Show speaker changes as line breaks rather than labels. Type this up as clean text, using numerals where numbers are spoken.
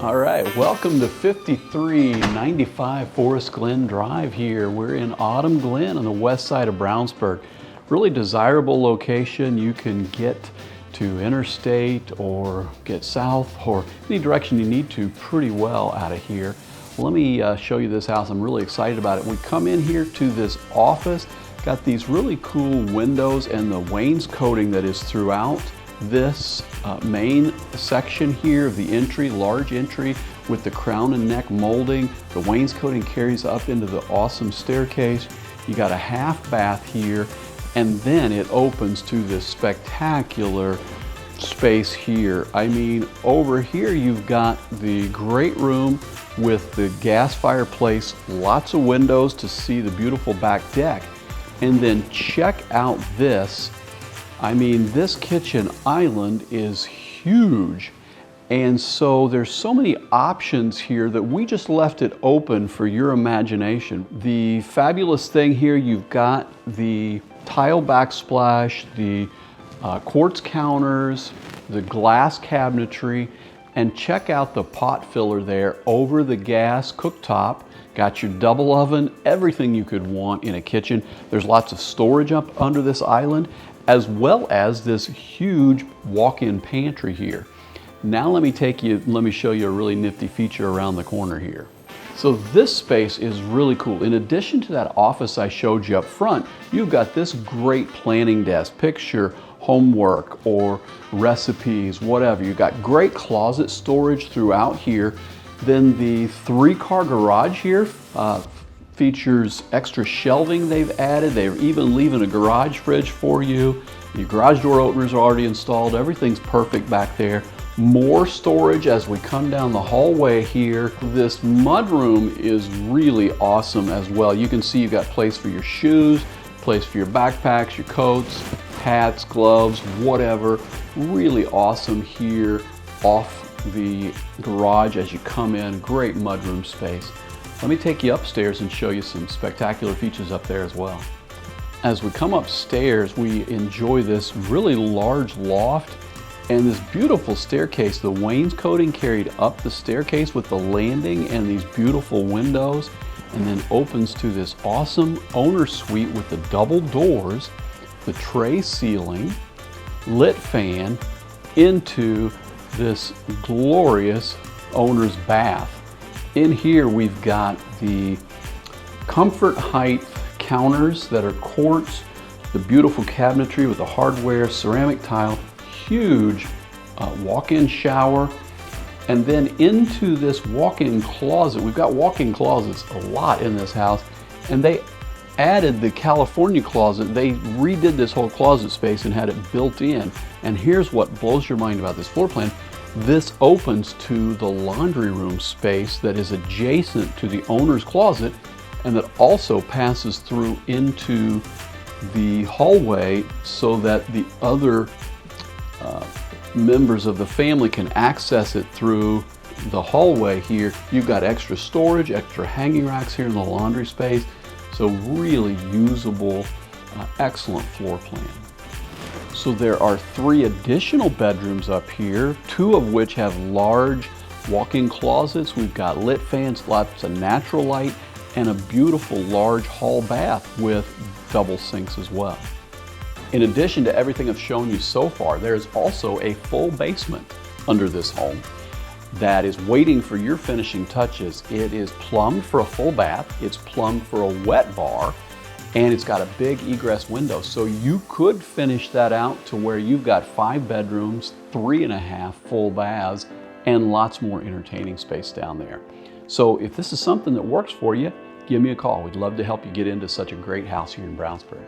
All right, welcome to 5395 Forest Glen Drive here. We're in Autumn Glen on the west side of Brownsburg. Really desirable location. You can get to interstate or get south or any direction you need to pretty well out of here. Let me show you this house. I'm really excited about it. We come in here to this office, got these really cool windows and the wainscoting that is throughout this main section here of the entry, large entry with the crown and neck molding. The wainscoting carries up into the awesome staircase. You got a half bath here, and then it opens to this spectacular space here. I mean, over here you've got the great room with the gas fireplace, lots of windows to see the beautiful back deck. And then check out this. I mean, this kitchen island is huge. And so there's so many options here that we just left it open for your imagination. The fabulous thing here, you've got the tile backsplash, the quartz counters, the glass cabinetry, and check out the pot filler there over the gas cooktop. Got your double oven, everything you could want in a kitchen. There's lots of storage up under this island, as well as this huge walk-in pantry here. Now let me show you a really nifty feature around the corner here. So this space is really cool. In addition to that office I showed you up front, you've got this great planning desk. Picture homework or recipes, whatever. You've got great closet storage throughout here. Then the 3-car garage here features extra shelving they've added. They're even leaving a garage fridge for you. Your garage door openers are already installed. Everything's perfect back there. More storage as we come down the hallway here. This mudroom is really awesome as well. You can see you've got place for your shoes, place for your backpacks, your coats, hats, gloves, whatever. Really awesome here off the garage as you come in. Great mudroom space. Let me take you upstairs and show you some spectacular features up there as well. As we come upstairs, we enjoy this really large loft and this beautiful staircase. The wainscoting carried up the staircase with the landing and these beautiful windows, and then opens to this awesome owner suite with the double doors, the tray ceiling, lit fan, into this glorious owner's bath. In here we've got the comfort height counters that are quartz, the beautiful cabinetry with the hardware, ceramic tile, huge walk-in shower, and then into this walk-in closet. We've got walk-in closets a lot in this house, and they added the California closet. They redid this whole closet space and had it built in. And here's what blows your mind about this floor plan. This opens to the laundry room space that is adjacent to the owner's closet, and that also passes through into the hallway so that the other members of the family can access it through the hallway here. You've got extra storage, extra hanging racks here in the laundry space. So really usable, excellent floor plan. So there are 3 additional bedrooms up here, 2 of which have large walk-in closets. We've got lit fans, lots of natural light, and a beautiful large hall bath with double sinks as well. In addition to everything I've shown you so far, there's also a full basement under this home that is waiting for your finishing touches. It is plumbed for a full bath, it's plumbed for a wet bar, and it's got a big egress window. So you could finish that out to where you've got 5 bedrooms, 3.5 full baths, and lots more entertaining space down there. So if this is something that works for you, give me a call. We'd love to help you get into such a great house here in Brownsburg.